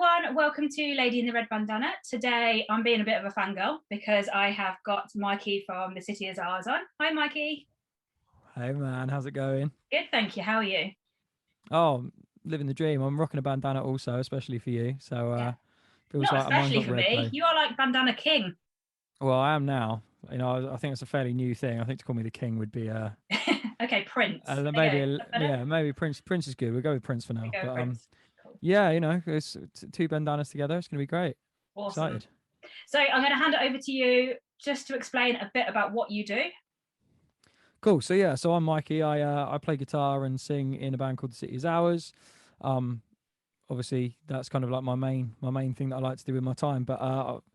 everyone, welcome to Lady in the Red Bandana. Today I'm being a bit of a fangirl because I have got Mikey from TheCityIsOurs on. Hi Mikey. Hey man, how's it going? Good, thank you. How are you? Oh, living the dream. I'm rocking a bandana also, especially for you. So Yeah. feels Not like mine's especially not for red me. though. You are like Bandana King. Well, I am now. I think it's a fairly new thing. I think to call me the king would be Okay, Prince. There you maybe go. Is that better? yeah, maybe Prince. Prince is good. We'll go with Prince for We now. go with But Prince. Cool. yeah, it's two bandanas together. It's gonna be great. Awesome. Excited. So I'm going to hand it over to you just to explain a bit about what you do. Cool. So yeah, so I'm Mikey. I play guitar and sing in a band called The City Is Ours. Um, Obviously that's kind of like my main thing that I like to do with my time. But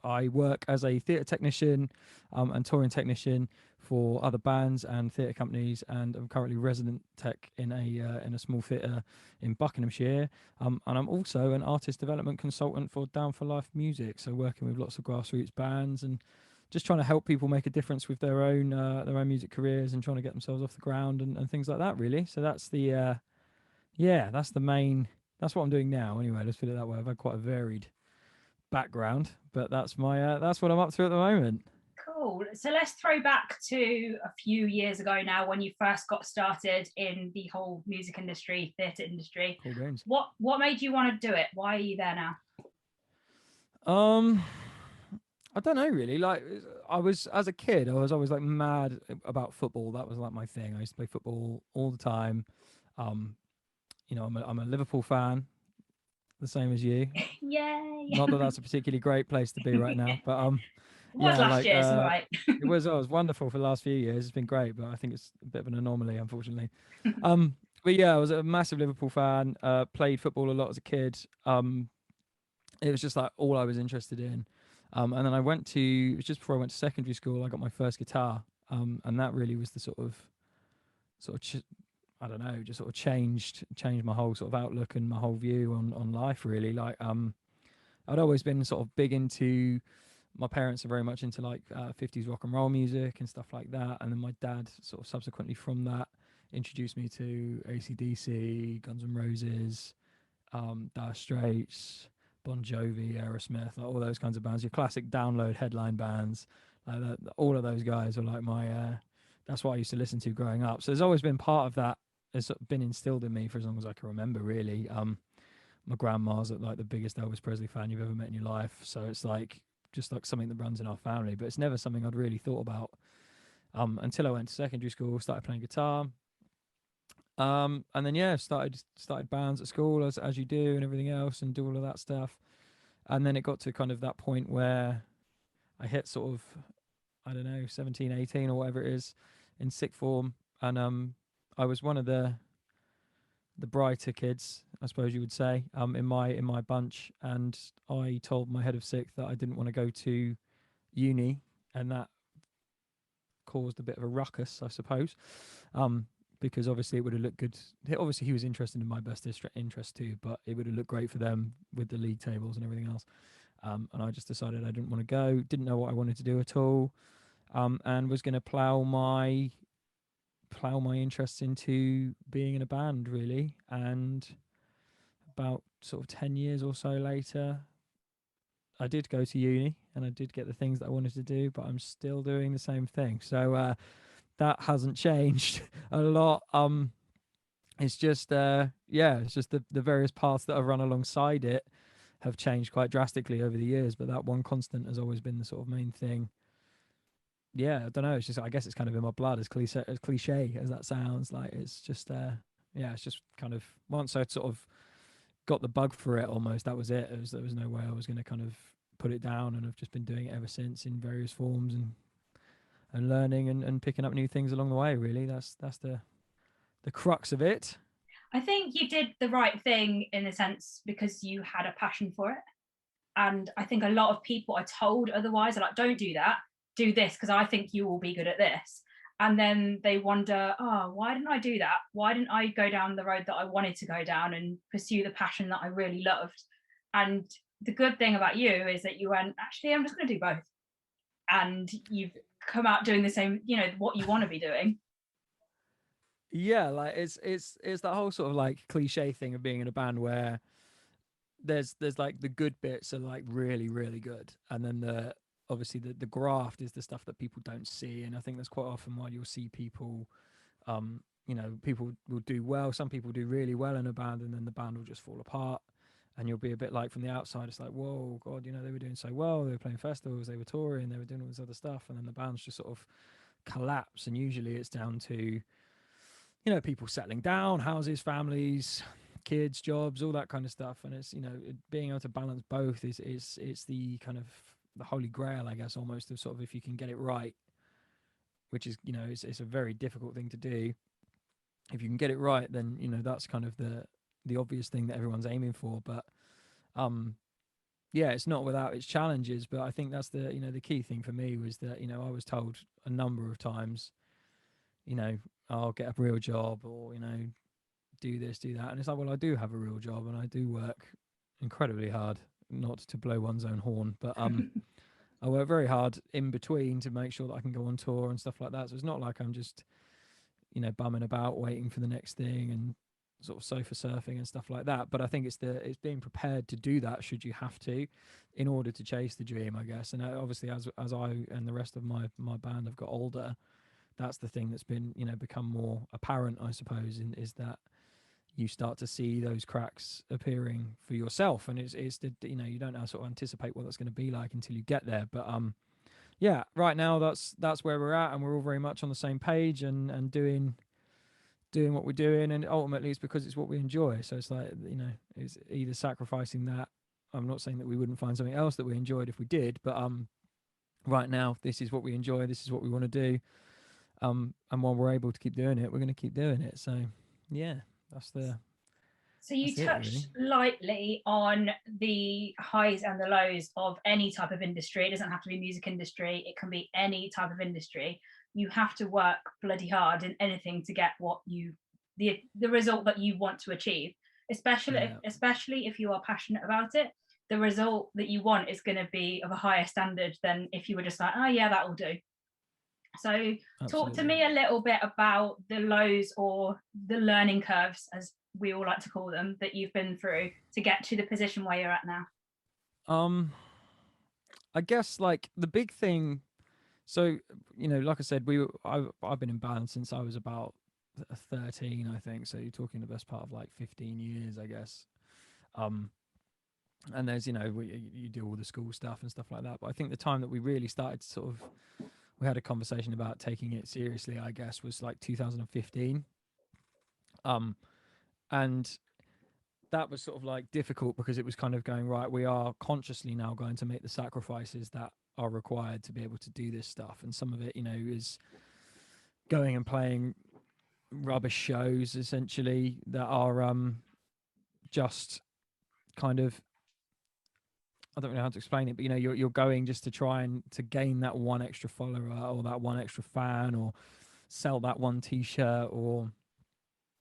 I work as a theatre technician and touring technician for other bands and theatre companies, and I'm currently resident tech in a small theatre in Buckinghamshire. And I'm also an artist development consultant for Down for Life Music, so working with lots of grassroots bands and just trying to help people make a difference with their own music careers and trying to get themselves off the ground and things like that. Really, so that's the yeah, that's the main. That's what I'm doing now. Anyway, let's put it that way. I've had quite a varied background, but that's what I'm up to at the moment. Cool. So let's throw back to a few years ago now when you first got started in the whole music industry, theatre industry. Cool beans. What made you want to do it? Why are you there now? Um, I don't know really. Like I was as a kid, I was always like mad about football. That was like my thing. I used to play football all the time. Um, I'm a Liverpool fan, the same as you. Yay. Not that that's a particularly great place to be right now, but Was yeah, last like year, so right. it was wonderful for the last few years. It's been great, but I think it's a bit of an anomaly, unfortunately. But yeah, I was a massive Liverpool fan. Played football a lot as a kid. It was just like all I was interested in. And then it was just before I went to secondary school. I got my first guitar, and that really was the I don't know, just sort of changed my whole sort of outlook and my whole view on life. Really, like I'd always been sort of big into. My parents are very much into like 50s rock and roll music and stuff like that. And then my dad sort of subsequently from that introduced me to AC/DC, Guns N' Roses, Dire Straits, Bon Jovi, Aerosmith, like all those kinds of bands. Your classic download headline bands, like that. All of those guys were like my. That's what I used to listen to growing up. So there's always been part of that. Has sort of been instilled in me for as long as I can remember. Really, my grandma's like the biggest Elvis Presley fan you've ever met in your life. So it's like just like something that runs in our family. But it's never something I'd really thought about until I went to secondary school, started playing guitar. And then yeah, started bands at school as you do and everything else and do all of that stuff. And then it got to kind of that point where I hit sort of I don't know 17, 18 or whatever it is in sixth form, and I was one of the brighter kids, I suppose you would say, in my bunch, and I told my head of sixth that I didn't want to go to uni, and that caused a bit of a ruckus, I suppose. Because obviously it would have looked good. Obviously, he was interested in my best interest too, but it would have looked great for them with the league tables and everything else. And I just decided I didn't want to go. Didn't know what I wanted to do at all, and was going to plow my interests into being in a band really. And about sort of 10 years or so later, I did go to uni and I did get the things that I wanted to do, but I'm still doing the same thing. So that hasn't changed a lot. It's just it's just the various paths that I've run alongside it have changed quite drastically over the years, but that one constant has always been the sort of main thing. Yeah, I don't know. It's just I guess it's kind of in my blood, as cliche as that sounds. Like it's just yeah, it's just kind of once I sort of got the bug for it almost, that was it. There was no way I was going to kind of put it down, and I've just been doing it ever since in various forms and learning and picking up new things along the way. Really, that's the crux of it. I think you did the right thing in a sense because you had a passion for it. And I think a lot of people are told otherwise, are like, don't do that, do this, because I think you will be good at this. And then they wonder, oh, why didn't I do that? Why didn't I go down the road that I wanted to go down and pursue the passion that I really loved? And the good thing about you is that you went, actually, I'm just going to do both. And you've come out doing the same, what you want to be doing. Yeah, like it's that whole sort of like cliche thing of being in a band where there's like the good bits are like really really good, and then obviously the graft is the stuff that people don't see. And I think that's quite often why you'll see people, people will do well, some people do really well in a band, and then the band will just fall apart, and you'll be a bit like, from the outside, it's like, whoa, god, they were doing so well, they were playing festivals, they were touring, they were doing all this other stuff, and then the band's just sort of collapse. And usually it's down to people settling down, houses, families, kids, jobs, all that kind of stuff. And it's being able to balance both is it's the kind of the holy grail, I guess, almost, of sort of, if you can get it right, which is it's a very difficult thing to do. If you can get it right, then that's kind of the obvious thing that everyone's aiming for. But yeah, it's not without its challenges. But I think that's the key thing for me was that I was told a number of times, I'll get a real job, or do this, do that. And it's like, well, I do have a real job, and I do work incredibly hard, not to blow one's own horn, but I work very hard in between to make sure that I can go on tour and stuff like that. So it's not like I'm just bumming about waiting for the next thing and sort of sofa surfing and stuff like that. But I think it's being prepared to do that should you have to, in order to chase the dream, I guess. And obviously as I and the rest of my band have got older, that's the thing that's been become more apparent, I suppose, is that you start to see those cracks appearing for yourself. And it's you don't sort of anticipate what that's going to be like until you get there. But yeah, right now that's where we're at, and we're all very much on the same page and doing what we're doing. And ultimately it's because it's what we enjoy. So it's like, it's either sacrificing that. I'm not saying that we wouldn't find something else that we enjoyed if we did, but right now this is what we enjoy, this is what we want to do. And while we're able to keep doing it, we're going to keep doing it. So yeah, so you touched lightly on the highs and the lows of any type of industry. It doesn't have to be music industry, it can be any type of industry. You have to work bloody hard in anything to get what the result that you want to achieve, especially if you are passionate about it. The result that you want is going to be of a higher standard than if you were just like, oh yeah, that will do. So Absolutely. Talk to me a little bit about the lows, or the learning curves, as we all like to call them, that you've been through to get to the position where you're at now. I guess like the big thing, so like I said, I've been in band since I was about 13, I think. So you're talking the best part of like 15 years, I guess. And there's you do all the school stuff and stuff like that. But I think the time that we really started to sort of, we had a conversation about taking it seriously, I guess, was like 2015. And that was sort of like difficult because it was kind of going, right, we are consciously now going to make the sacrifices that are required to be able to do this stuff. And some of it, is going and playing rubbish shows, essentially, that are just kind of, I don't know how to explain it, but you're going just to try and to gain that one extra follower, or that one extra fan, or sell that one t-shirt, or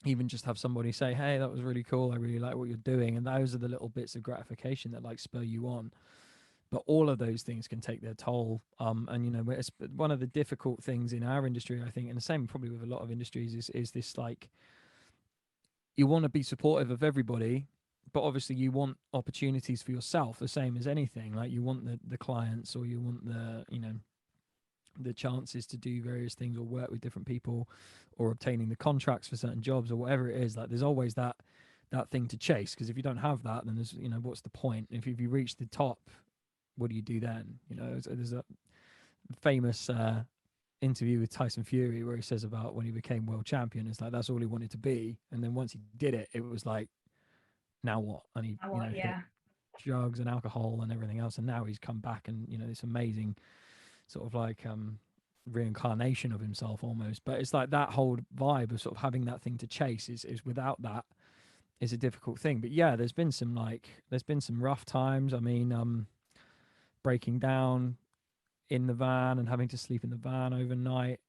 even just have somebody say, hey, that was really cool, I really like what you're doing. And those are the little bits of gratification that like spur you on. But all of those things can take their toll. And it's one of the difficult things in our industry, I think, and the same probably with a lot of industries, is this, like, you want to be supportive of everybody, but obviously you want opportunities for yourself, the same as anything. Like, you want the clients, or you want the chances to do various things, or work with different people, or obtaining the contracts for certain jobs, or whatever it is. Like, there's always that thing to chase, because if you don't have that, then there's what's the point? If you reach the top, what do you do then? There's a famous interview with Tyson Fury where he says about when he became world champion, it's like that's all he wanted to be, and then once he did it, it was like, now what? And he hit drugs and alcohol and everything else, and now he's come back, and this amazing sort of like reincarnation of himself almost. But it's like that whole vibe of sort of having that thing to chase is without that is a difficult thing. But yeah, there's been some rough times. I mean, breaking down in the van and having to sleep in the van overnight,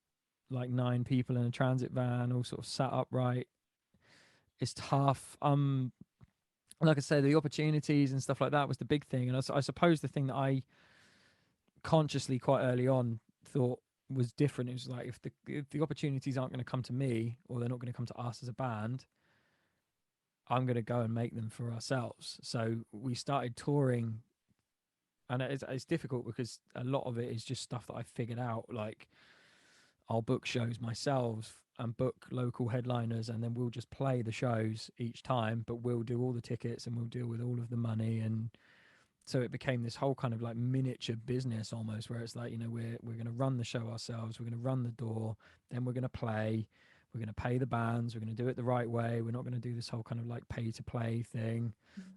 like 9 people in a transit van, all sort of sat upright. It's tough. Like I said, the opportunities and stuff like that was the big thing. And I suppose the thing that I consciously quite early on thought was different, it was like, if the opportunities aren't going to come to me, or they're not going to come to us as a band, I'm going to go and make them for ourselves. So we started touring, and it's difficult because a lot of it is just stuff that I figured out. Like, I'll book shows myself and book local headliners, and then we'll just play the shows each time, but we'll do all the tickets and we'll deal with all of the money. And so it became this whole kind of like miniature business almost, where it's like, you know, we're going to run the show ourselves, we're going to run the door, then we're going to play, we're going to pay the bands, we're going to do it the right way, we're not going to do this whole kind of like pay to play thing,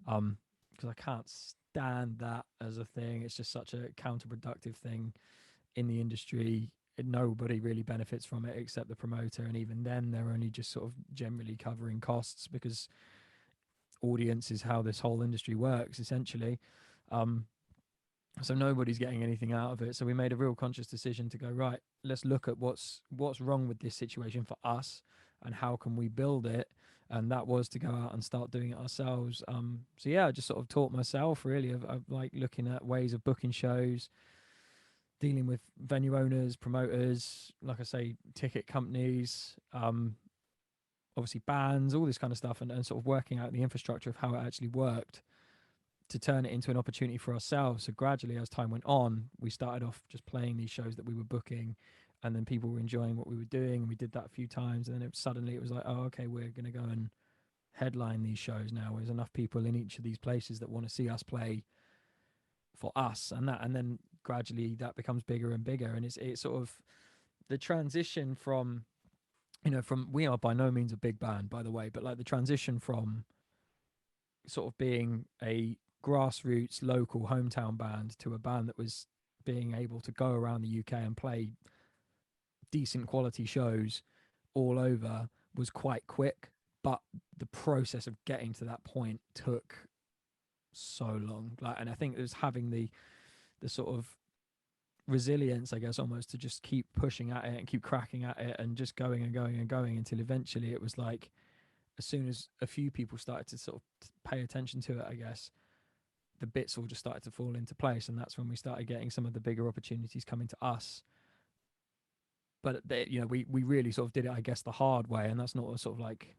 because I can't stand that as a thing. It's just such a counterproductive thing in the industry. Nobody really benefits from it except the promoter, and even then they're only just sort of generally covering costs, because audience is how this whole industry works essentially. So nobody's getting anything out of it. So we made a real conscious decision to go, right, let's look at what's wrong with this situation for us and how can we build it. And that was to go out and start doing it ourselves. So yeah, I just sort of taught myself really of like looking at ways of booking shows, dealing with venue owners, promoters, like I say, ticket companies, obviously bands, all this kind of stuff, and sort of working out the infrastructure of how it actually worked to turn it into an opportunity for ourselves. So gradually, as time went on, we started off just playing these shows that we were booking, and then people were enjoying what we were doing, and we did that a few times, and then suddenly it was like, oh, okay, we're going to go and headline these shows now. There's enough people in each of these places that want to see us play for us, and then gradually that becomes bigger and bigger. And it's sort of the transition from, you know, from, we are by no means a big band, by the way, but like the transition from sort of being a grassroots local hometown band to a band that was being able to go around the UK and play decent quality shows all over was quite quick, but the process of getting to that point took so long. Like, and I think it was having the sort of resilience, I guess, almost to just keep pushing at it and keep cracking at it and just going and going and going until eventually it was like, as soon as a few people started to sort of pay attention to it, I guess, the bits all just started to fall into place. And that's when we started getting some of the bigger opportunities coming to us. But they, you know, we really sort of did it, I guess, the hard way. And that's not a sort of like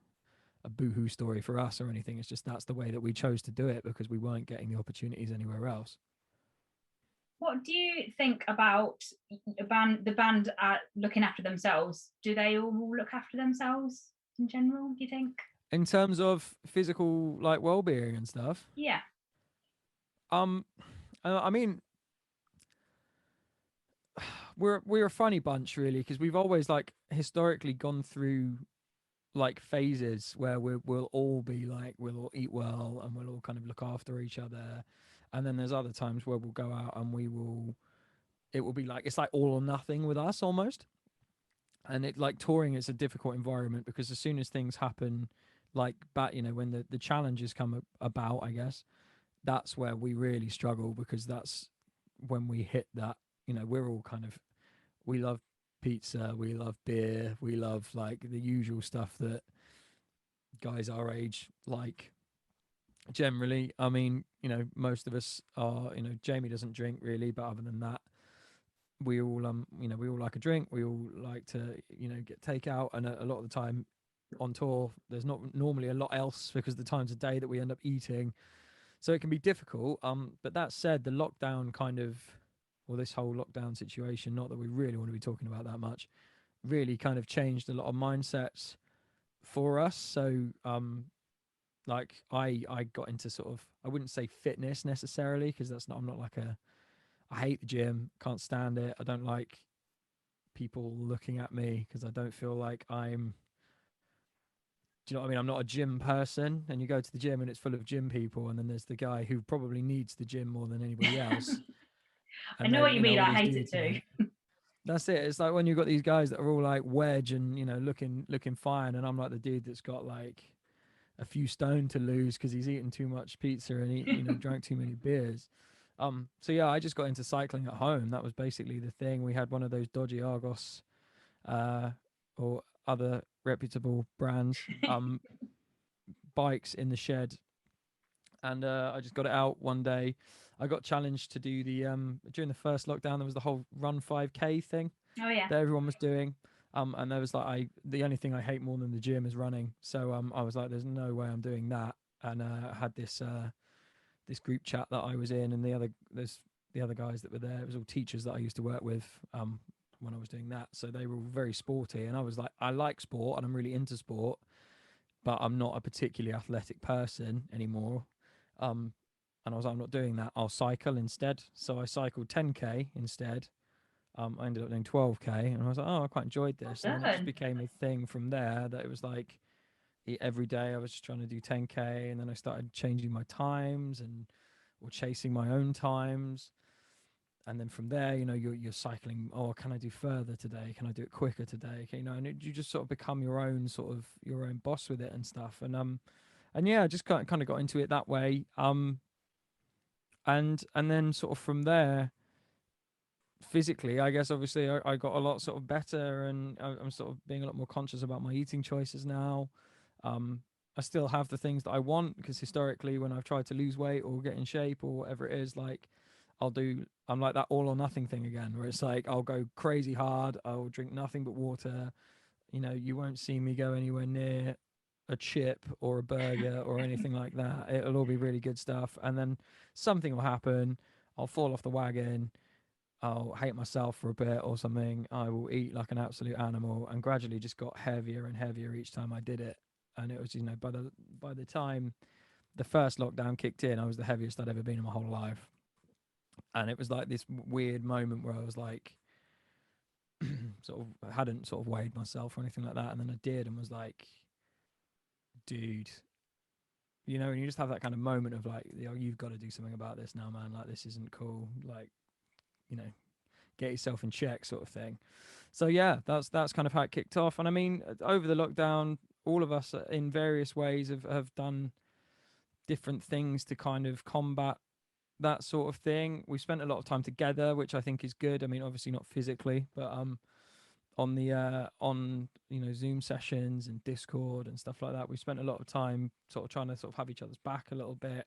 a boohoo story for us or anything. It's just that's the way that we chose to do it because we weren't getting the opportunities anywhere else. What do you think about the band looking after themselves? Do they all look after themselves in general, do you think? In terms of physical, like, well-being and stuff? Yeah. I mean, we're a funny bunch, really, because we've always, like, historically gone through, like, phases where we'll all be, like, we'll all eat well and we'll all kind of look after each other. And then there's other times where we'll go out and it will be like, it's like all or nothing with us almost. And it, like, touring is a difficult environment because as soon as things happen, like, you know, when the challenges come about, I guess, that's where we really struggle, because that's when we hit that, you know, we're all kind of, we love pizza, we love beer, we love, like, the usual stuff that guys our age like. Generally, I mean, you know, most of us are, you know, Jamie doesn't drink really, but other than that, we all you know, we all like a drink, we all like to, you know, get takeout, and a lot of the time on tour there's not normally a lot else because the times of day that we end up eating, so it can be difficult. But that said, the lockdown kind of, well, this whole lockdown situation, not that we really want to be talking about that much, really kind of changed a lot of mindsets for us. So like I got into sort of, I wouldn't say fitness necessarily, because that's not, I'm not like I hate the gym, can't stand it. I don't like people looking at me because I don't feel like I'm, do you know what I mean? I'm not a gym person, and you go to the gym and it's full of gym people, and then there's the guy who probably needs the gym more than anybody else. I know what you mean. I hate it too. That's it. It's like when you've got these guys that are all like wedge and, you know, looking fine, and I'm like the dude that's got like a few stone to lose because he's eaten too much pizza and you know, drank too many beers. So yeah, I just got into cycling at home. That was basically the thing. We had one of those dodgy Argos or other reputable brands bikes in the shed, and I just got it out one day. I got challenged to do the during the first lockdown, there was the whole run 5K thing Oh yeah. that everyone was doing. And there was like, the only thing I hate more than the gym is running. So I was like, there's no way I'm doing that. And I had this group chat that I was in, and the other guys that were there. It was all teachers that I used to work with when I was doing that. So they were all very sporty, and I was like, I like sport and I'm really into sport, but I'm not a particularly athletic person anymore. Um, and I was like, I'm not doing that. I'll cycle instead. So I cycled 10k instead. I ended up doing 12k, and I was like, oh, I quite enjoyed this. And then it just became a thing from there that it was like every day I was just trying to do 10k, and then I started changing my times and or chasing my own times. And then from there, you're cycling. Oh, can I do further today? Can I do it quicker today? Okay, and you just sort of become your own boss with it and stuff. And yeah, I just kind of got into it that way. And then sort of from there, physically, I guess obviously I got a lot sort of better, and I'm sort of being a lot more conscious about my eating choices now. I still have the things that I want, because historically when I've tried to lose weight or get in shape or whatever it is, like I'm like that all or nothing thing again, where it's like I'll go crazy hard, I'll drink nothing but water. You won't see me go anywhere near a chip or a burger or anything like that. It'll all be really good stuff, and then something will happen. I'll fall off the wagon. I'll hate myself for a bit or something. I will eat like an absolute animal, and gradually just got heavier and heavier each time I did it. And it was, by the time the first lockdown kicked in, I was the heaviest I'd ever been in my whole life. And it was like this weird moment where I was like, sort of hadn't sort of weighed myself or anything like that, and then I did, and was like, dude, and you just have that kind of moment of like, you've got to do something about this now, man. Like, this isn't cool. Like, you know, get yourself in check, sort of thing. So yeah, that's kind of how it kicked off. And I mean, over the lockdown, all of us in various ways have done different things to kind of combat that sort of thing. We spent a lot of time together, which I think is good. I mean, obviously not physically, but on the on Zoom sessions and Discord and stuff like that, we spent a lot of time sort of trying to sort of have each other's back a little bit,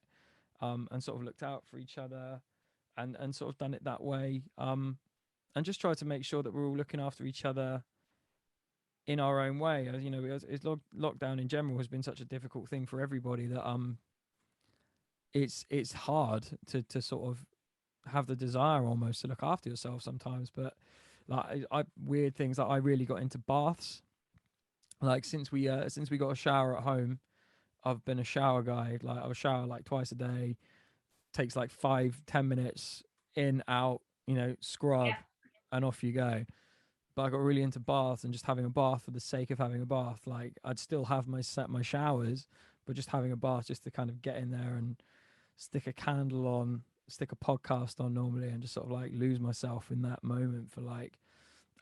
and sort of looked out for each other, and sort of done it that way, and just tried to make sure that we're all looking after each other in our own way. Lockdown in general has been such a difficult thing for everybody that it's hard to sort of have the desire almost to look after yourself sometimes. But like, I weird things, like I really got into baths. Like since we got a shower at home, I've been a shower guy. Like I'll shower like twice a day. Takes like 5-10 minutes, in, out, scrub, and off you go. But I got really into baths and just having a bath for the sake of having a bath. Like I'd still have my showers, but just having a bath just to kind of get in there and stick a candle on, stick a podcast on normally, and just sort of like lose myself in that moment for like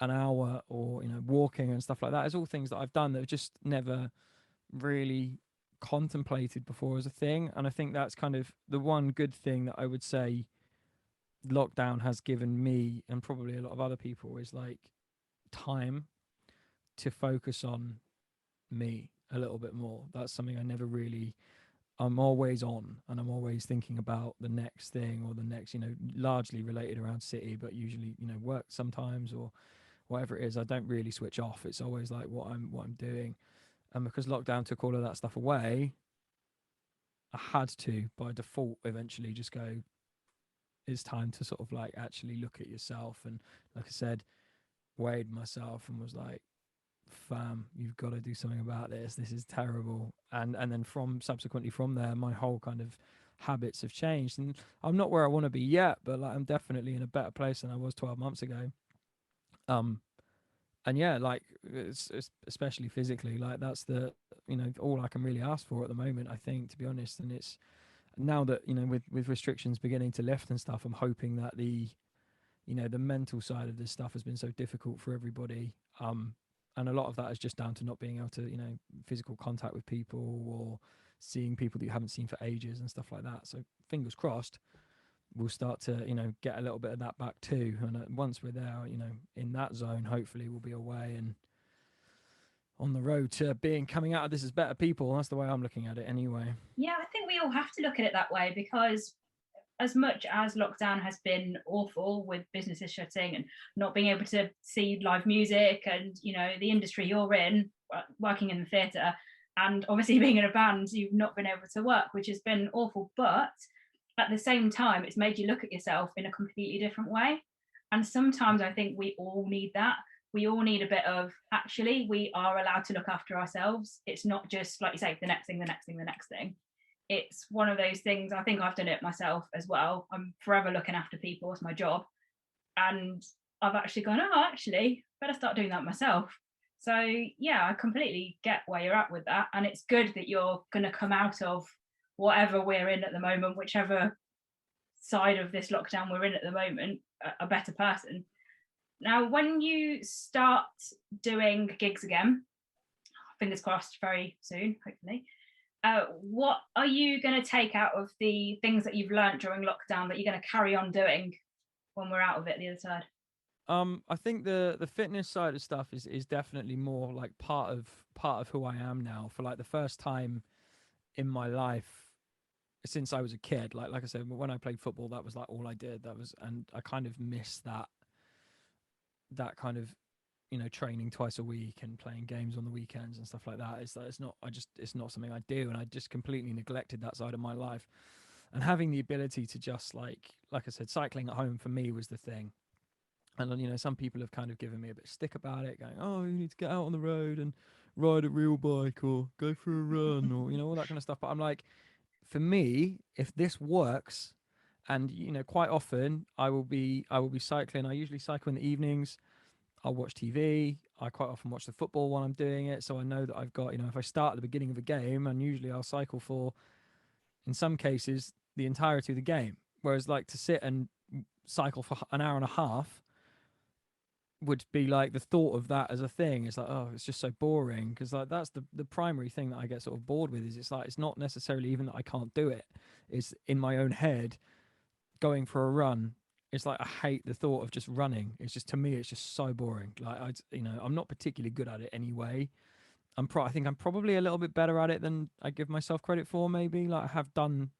an hour, or walking and stuff like that. It's all things that I've done that have just never really contemplated before as a thing. And I think that's kind of the one good thing that I would say lockdown has given me, and probably a lot of other people, is like time to focus on me a little bit more. That's something I never really, I'm always on, and I'm always thinking about the next thing, or the next, largely related around city, but usually, work sometimes, or whatever it is. I don't really switch off. It's always like what I'm doing. And because lockdown took all of that stuff away, I had to, by default, eventually just go, it's time to sort of like actually look at yourself. And like I said, weighed myself and was like, fam, you've got to do something about this. This is terrible. And then subsequently from there, my whole kind of habits have changed. And I'm not where I want to be yet, but like I'm definitely in a better place than I was 12 months ago. And yeah, like it's especially physically, like that's the all I can really ask for at the moment, I think, to be honest. And it's now that with restrictions beginning to lift and stuff, I'm hoping that the mental side of this stuff has been so difficult for everybody, and a lot of that is just down to not being able to physical contact with people, or seeing people that you haven't seen for ages and stuff like that. So fingers crossed we'll start to get a little bit of that back too. And once we're there, in that zone, hopefully we'll be away and on the road to coming out of this as better people. That's the way I'm looking at it anyway. Yeah, I think we all have to look at it that way, because as much as lockdown has been awful with businesses shutting and not being able to see live music, and you know, the industry you're in, working in the theatre, and obviously being in a band, you've not been able to work, which has been awful. But at the same time, it's made you look at yourself in a completely different way. And sometimes I think we all need that. We all need a bit of, actually, we are allowed to look after ourselves. It's not just, like you say, the next thing, the next thing, the next thing. It's one of those things. I think I've done it myself as well. I'm forever looking after people. It's my job. And I've actually gone, oh, actually, better start doing that myself. So yeah, I completely get where you're at with that. And it's good that you're going to come out of whatever we're in at the moment, whichever side of this lockdown we're in at the moment, a better person. Now, when you start doing gigs again, fingers crossed very soon, hopefully, what are you going to take out of the things that you've learned during lockdown that you're going to carry on doing when we're out of it the other side? I think the fitness side of stuff is definitely more like part of who I am now. For like the first time in my life since I was a kid, like I said, when I played football, that was like all I did. And I kind of miss that kind of, you know, training twice a week and playing games on the weekends and stuff like that. It's not something I do, and I just completely neglected that side of my life. And having the ability to just like I said, cycling at home for me was the thing. And you know, some people have kind of given me a bit of stick about it, going, "Oh, you need to get out on the road and ride a real bike or go for a run," or you know, all that kind of stuff. But I'm like, for me, if this works, and you know, quite often I will be cycling. I usually cycle in the evenings. I'll watch TV. I quite often watch the football while I'm doing it, so I know that I've got, you know, if I start at the beginning of a game, and usually I'll cycle for, in some cases, the entirety of the game. Whereas like to sit and cycle for an hour and a half would be like, the thought of that as a thing is like, oh, it's just so boring, because like that's the primary thing that I get sort of bored with. Is it's like, it's not necessarily even that I can't do it, it's in my own head. Going for a run, it's like I hate the thought of just running. It's just, to me, it's just so boring. Like you know, I'm not particularly good at it anyway. I think I'm probably a little bit better at it than I give myself credit for. Maybe like I have done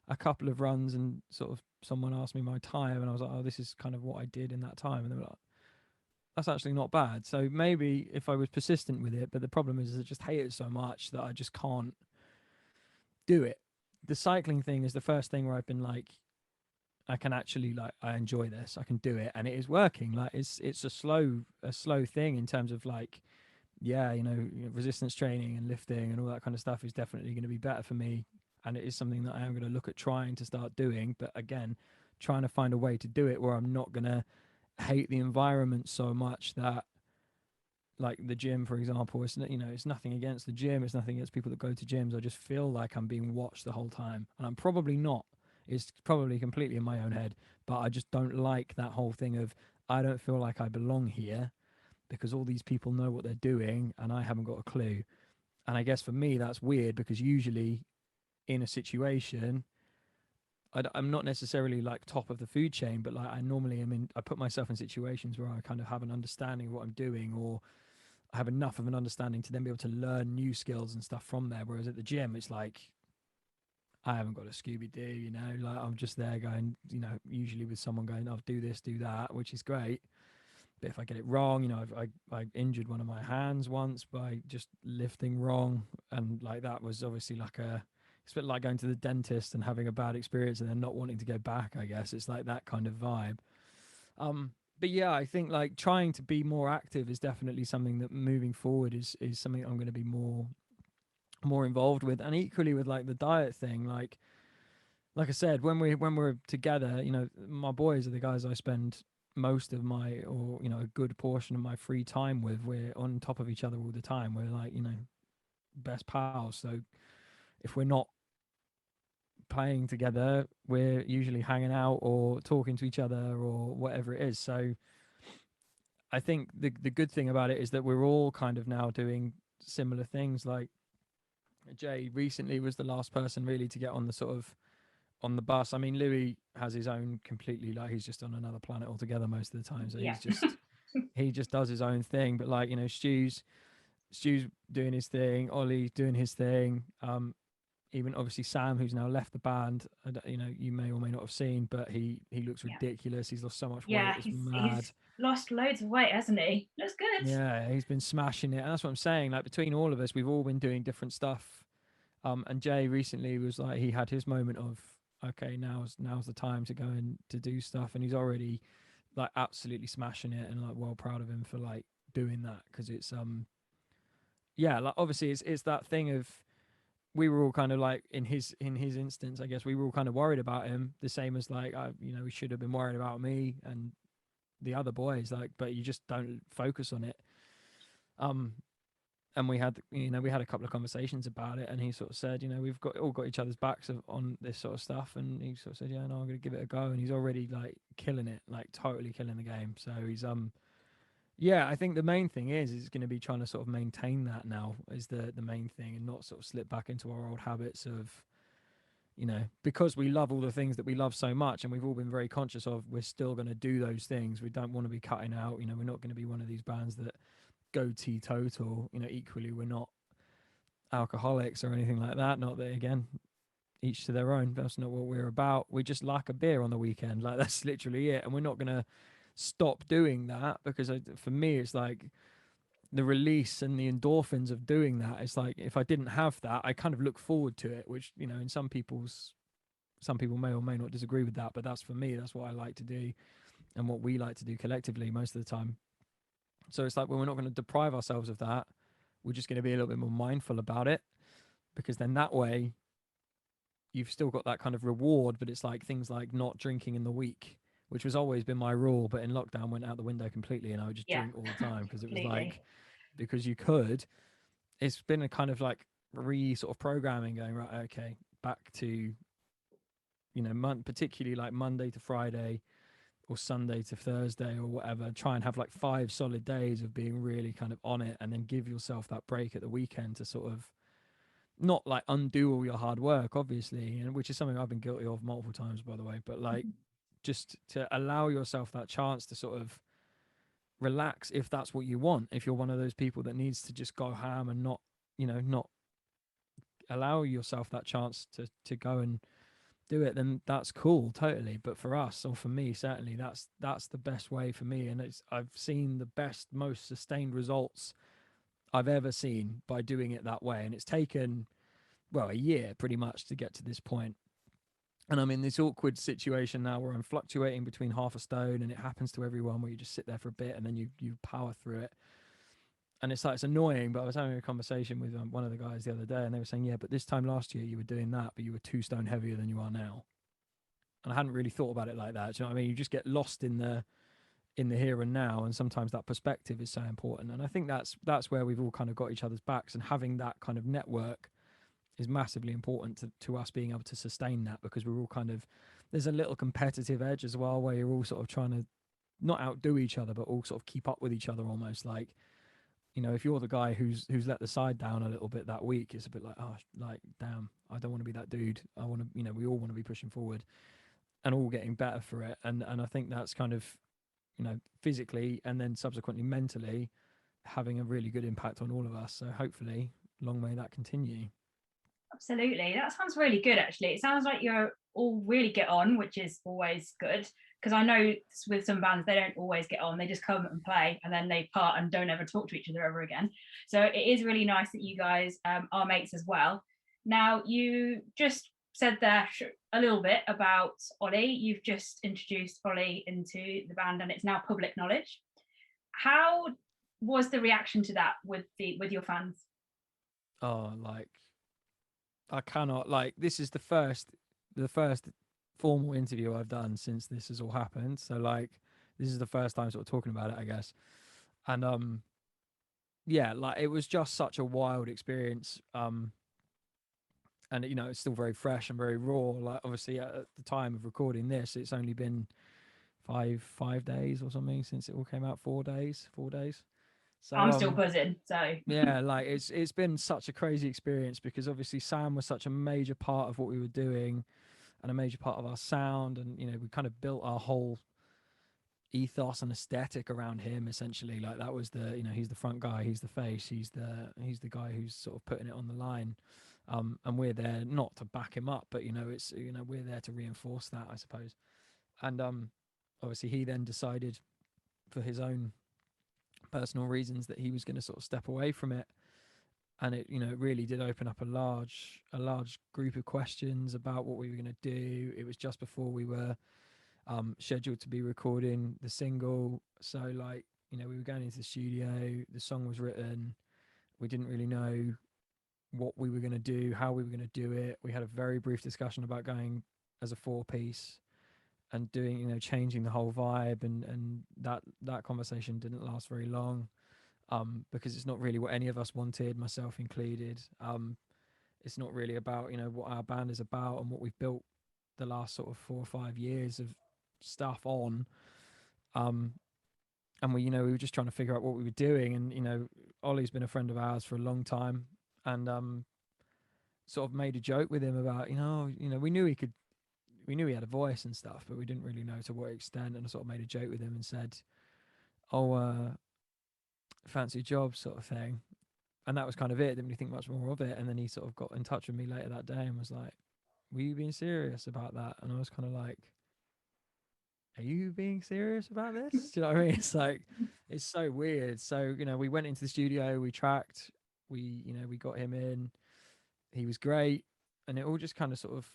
a couple of runs, and sort of someone asked me my time, and I was like, oh, this is kind of what I did in that time, and they were like, that's actually not bad. So maybe if I was persistent with it, but the problem is I just hate it so much that I just can't do it. The cycling thing is the first thing where I've been like, I can actually, like, I enjoy this, I can do it, and it is working. Like it's a slow thing in terms of like, yeah, you know, resistance training and lifting and all that kind of stuff is definitely going to be better for me, and it is something that I am going to look at trying to start doing. But again, trying to find a way to do it where I'm not going to hate the environment so much that, like the gym, for example, it's, you know, it's nothing against the gym, it's nothing against people that go to gyms. I just feel like I'm being watched the whole time, and I'm probably not. It's probably completely in my own head, but I just don't like that whole thing of, I don't feel like I belong here because all these people know what they're doing and I haven't got a clue. And I guess for me that's weird, because usually in a situation, I'm not necessarily like top of the food chain, but like I normally am in, I put myself in situations where I kind of have an understanding of what I'm doing, or I have enough of an understanding to then be able to learn new skills and stuff from there. Whereas at the gym, it's like, I haven't got a Scooby Doo, you know, like I'm just there going, you know, usually with someone going, I'll do this, do that, which is great. But if I get it wrong, you know, I injured one of my hands once by just lifting wrong. And like, that was obviously like it's a bit like going to the dentist and having a bad experience and then not wanting to go back, I guess. It's like that kind of vibe. But yeah, I think like trying to be more active is definitely something that moving forward is something I'm going to be more involved with. And equally with like the diet thing, like I said, when we're together, you know, my boys are the guys I spend most of my, or you know, a good portion of my free time with. We're on top of each other all the time. We're like, you know, best pals. So if we're not playing together, we're usually hanging out or talking to each other or whatever it is. So I think the good thing about it is that we're all kind of now doing similar things. Like Jay recently was the last person really to get on the sort of on the bus. I mean, Louis has his own completely, like he's just on another planet altogether most of the time. So Yeah. he just does his own thing. But like, you know, Stu's doing his thing, Ollie's doing his thing. even obviously Sam, who's now left the band, you know, you may or may not have seen, but he looks ridiculous. He's lost so much weight, it's mad. He's lost loads of weight, hasn't he? Looks good. Yeah, he's been smashing it, and that's what I'm saying. Like between all of us, we've all been doing different stuff. And Jay recently was like, he had his moment of, okay, now's the time to go and to do stuff, and he's already like absolutely smashing it, and like well proud of him for like doing that, because it's yeah, like obviously it's that thing of, we were all kind of like in his instance, I guess we were all kind of worried about him, the same as like you know, we should have been worried about me and the other boys, like, but you just don't focus on it. And we had, you know, we had a couple of conversations about it, and he sort of said, you know, we've all got each other's backs on this sort of stuff, and he sort of said, yeah, no, I'm going to give it a go, and he's already like killing it, like totally killing the game. So he's yeah, I think the main thing is going to be trying to sort of maintain that now is the main thing, and not sort of slip back into our old habits of, you know, because we love all the things that we love so much, and we've all been very conscious of, we're still going to do those things. We don't want to be cutting out, you know, we're not going to be one of these bands that go teetotal, you know. Equally, we're not alcoholics or anything like that, not that, again, each to their own, that's not what we're about. We just like a beer on the weekend, like that's literally it, and we're not going to stop doing that, because for me it's like the release and the endorphins of doing that. It's like, if I didn't have that, I kind of look forward to it, which, you know, in some people may or may not disagree with that, but that's, for me, that's what I like to do, and what we like to do collectively most of the time. So it's like, when we're not going to deprive ourselves of that, we're just going to be a little bit more mindful about it, because then that way you've still got that kind of reward. But it's like things like not drinking in the week, which has always been my rule, but in lockdown went out the window completely, and I would just drink all the time, because it was like, because you could. It's been a kind of like sort of programming, going, right, okay, back to, you know, particularly like Monday to Friday or Sunday to Thursday or whatever, try and have like 5 solid days of being really kind of on it, and then give yourself that break at the weekend to sort of not like undo all your hard work, obviously, and which is something I've been guilty of multiple times, by the way, but like just to allow yourself that chance to sort of relax, if that's what you want. If you're one of those people that needs to just go ham and not, you know, not allow yourself that chance to go and do it, then that's cool, totally. But for us, or for me certainly, that's the best way for me, and I've seen the best, most sustained results I've ever seen by doing it that way. And it's taken, well, a year pretty much to get to this point. And I'm in this awkward situation now where I'm fluctuating between half a stone, and it happens to everyone, where you just sit there for a bit and then you power through it. And it's like, it's annoying, but I was having a conversation with one of the guys the other day, and they were saying, yeah, but this time last year you were doing that, but you were 2 stone heavier than you are now. And I hadn't really thought about it like that. Do you know what I mean? You just get lost in the here and now, and sometimes that perspective is so important. And I think that's where we've all kind of got each other's backs, and having that kind of network is massively important to us being able to sustain that, because we're all kind of, there's a little competitive edge as well, where you're all sort of trying to not outdo each other, but all sort of keep up with each other almost. Like, you know, if you're the guy who's let the side down a little bit that week, it's a bit like, oh, like, damn, I don't want to be that dude. I want to, you know, we all want to be pushing forward and all getting better for it. And I think that's kind of, you know, physically and then subsequently mentally having a really good impact on all of us. So hopefully, long may that continue. Absolutely. That sounds really good, actually. It sounds like you're all really get on, which is always good. Because I know with some bands, they don't always get on. They just come and play, and then they part and don't ever talk to each other ever again. So it is really nice that you guys are mates as well. Now, you just said there a little bit about Ollie. You've just introduced Ollie into the band, and it's now public knowledge. How was the reaction to that with your fans? Oh, like, I cannot, like, this is the first formal interview I've done since this has all happened. So like, this is the first time sort of talking about it, I guess. And yeah, like, it was just such a wild experience. And you know, it's still very fresh and very raw. Like, obviously at the time of recording this, it's only been five days or something since it all came out. 4 days. So I'm still buzzing. So yeah, like, it's been such a crazy experience, because obviously Sam was such a major part of what we were doing and a major part of our sound, and you know, we kind of built our whole ethos and aesthetic around him, essentially. Like, that was the, you know, he's the front guy, he's the face, he's the guy who's sort of putting it on the line. And we're there not to back him up, but it's we're there to reinforce that, I suppose. And obviously he then decided for his own personal reasons that he was going to sort of step away from it. And it it really did open up a large group of questions about what we were going to do. It was just before we were scheduled to be recording the single, so like we were going into the studio, the song was written, we didn't really know what we were going to do, how we were going to do it. We had a very brief discussion about going as a 4-piece and doing changing the whole vibe, and that conversation didn't last very long, because it's not really what any of us wanted, myself included. It's not really about what our band is about and what we've built the last sort of 4 or 5 years of stuff on. And we were just trying to figure out what we were doing. And Ollie's been a friend of ours for a long time, and sort of made a joke with him about we knew he had a voice and stuff, but we didn't really know to what extent. And I sort of made a joke with him and said, "Oh, fancy a job," sort of thing. And that was kind of it. Didn't really think much more of it. And then he sort of got in touch with me later that day and was like, "Were you being serious about that?" And I was kind of like, "Are you being serious about this?" Do you know what I mean? It's like, it's so weird. So we went into the studio, we tracked, we got him in, he was great, and it all just kind of sort of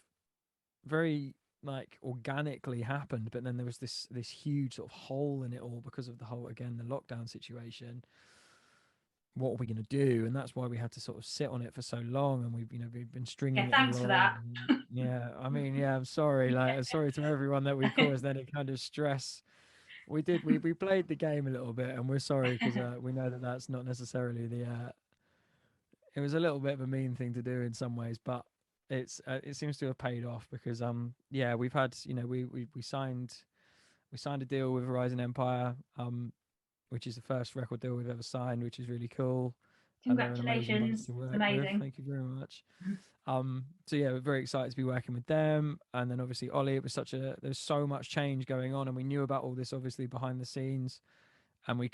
very like organically happened. But then there was this huge sort of hole in it all because of the whole, again, the lockdown situation. What are we going to do? And that's why we had to sort of sit on it for so long, and we've been stringing it thanks for that. yeah, I mean, yeah, I'm sorry, like, I'm sorry to everyone that we caused any kind of stress. We played the game a little bit, and we're sorry because we know that that's not necessarily the it was a little bit of a mean thing to do in some ways, but it seems to have paid off because yeah, we've had we signed a deal with Verizon Empire, which is the first record deal we've ever signed, which is really cool. And they're an amazing bunch Congratulations. to work Amazing. with. Thank you very much. So yeah, we're very excited to be working with them. And then obviously Ollie, there's so much change going on, and we knew about all this obviously behind the scenes, and we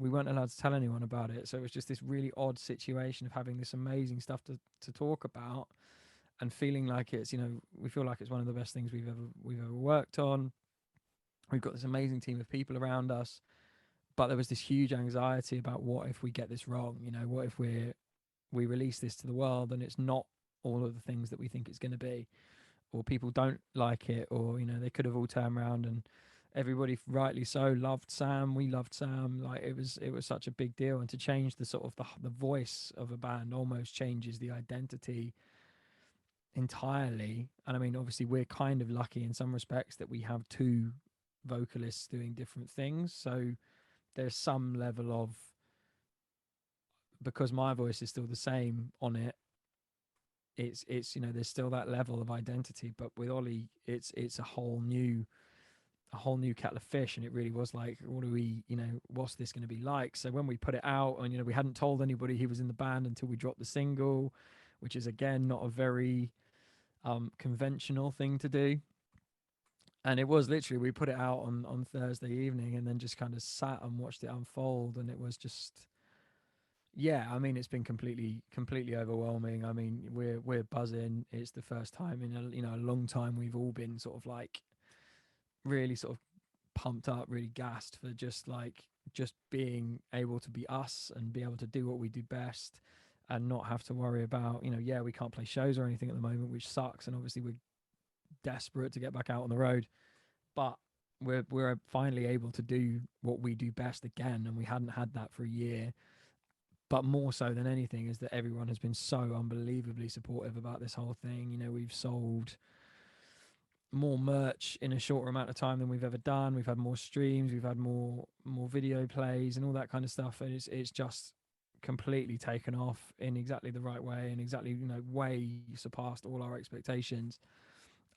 weren't allowed to tell anyone about it. So it was just this really odd situation of having this amazing stuff to talk about, and feeling like it's, we feel like it's one of the best things we've ever worked on. We've got this amazing team of people around us, but there was this huge anxiety about what if we get this wrong? What if we release this to the world and it's not all of the things that we think it's going to be, or people don't like it, or they could have all turned around and everybody rightly so loved Sam. We loved Sam. Like it was such a big deal, and to change the sort of the voice of a band almost changes the identity entirely. And I mean, obviously we're kind of lucky in some respects that we have 2 vocalists doing different things, so there's some level of, because my voice is still the same on it, it's there's still that level of identity. But with Ollie, it's a whole new kettle of fish, and it really was like, what do we what's this going to be like? So when we put it out, and we hadn't told anybody he was in the band until we dropped the single, which is again not a very conventional thing to do. And it was literally, we put it out on Thursday evening and then just kind of sat and watched it unfold, and it was just, yeah, I mean, it's been completely overwhelming. I mean, we're buzzing. It's the first time in a long time we've all been sort of like really sort of pumped up, really gassed for just being able to be us and be able to do what we do best, and not have to worry about, yeah, we can't play shows or anything at the moment, which sucks. And obviously we're desperate to get back out on the road, but we're finally able to do what we do best again, and we hadn't had that for a year. But more so than anything is that everyone has been so unbelievably supportive about this whole thing. We've sold more merch in a shorter amount of time than we've ever done. We've had more streams, we've had more video plays and all that kind of stuff, and it's just completely taken off in exactly the right way, and exactly way surpassed all our expectations.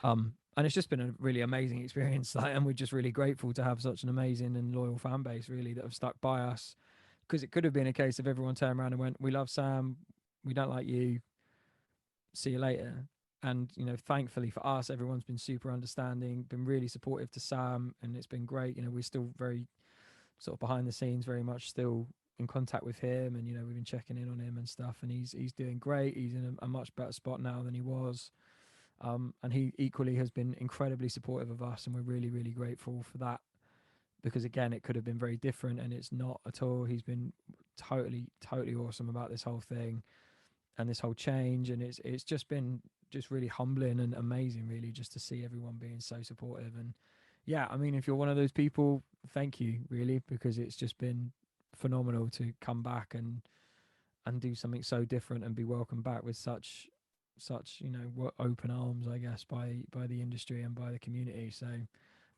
And it's just been a really amazing experience, and we're just really grateful to have such an amazing and loyal fan base, really, that have stuck by us. Because it could have been a case of everyone turned around and went, "We love Sam, we don't like you, see you later." And thankfully for us, everyone's been super understanding, been really supportive to Sam, and it's been great. We're still very sort of behind the scenes, very much still in contact with him, and we've been checking in on him and stuff, and he's doing great. He's in a much better spot now than he was, and he equally has been incredibly supportive of us, and we're really, really grateful for that, because again, it could have been very different, and it's not at all. He's been totally awesome about this whole thing and this whole change, and it's just been really humbling and amazing, really, just to see everyone being so supportive. And yeah, I mean, if you're one of those people, thank you, really, because it's just been phenomenal to come back and do something so different and be welcomed back with such open arms, I guess, by the industry and by the community. So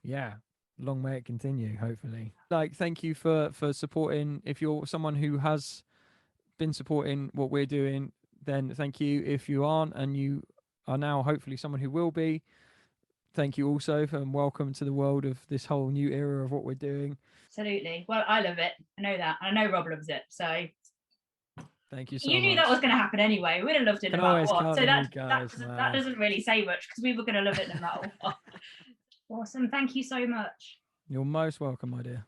yeah, long may it continue, hopefully. Like, thank you for supporting. If you're someone who has been supporting what we're doing, then thank you. If you aren't, and you are now hopefully someone who will be, thank you also, and welcome to the world of this whole new era of what we're doing. Absolutely. Well, I love it. I know that. I know Rob loves it. So thank you so much. You knew that was going to happen anyway. We would have loved it no matter what. So that doesn't really say much, because we were going to love it no matter what. Awesome. Thank you so much. You're most welcome, my dear.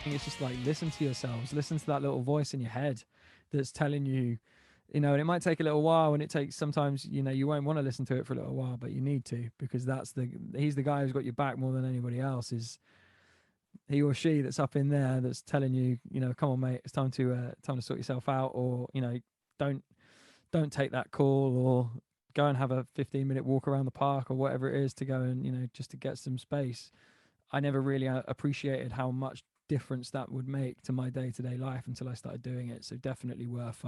It's just like, listen to yourselves, listen to that little voice in your head that's telling you, and it might take a little while, and it takes sometimes, you won't want to listen to it for a little while, but you need to, because he's the guy who's got your back more than anybody else. Is he or she that's up in there that's telling you, come on, mate, it's time to sort yourself out, or don't take that call, or go and have a 15-minute walk around the park, or whatever it is, to go and just to get some space. I never really appreciated how much difference that would make to my day-to-day life until I started doing it. So definitely worth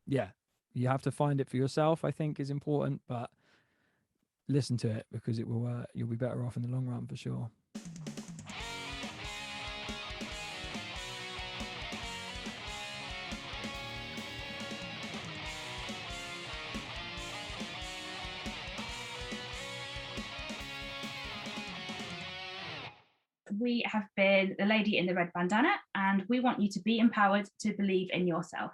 yeah, you have to find it for yourself, I think, is important, but listen to it, because it will you'll be better off in the long run, for sure. We have been the lady in the red bandana, and we want you to be empowered to believe in yourself.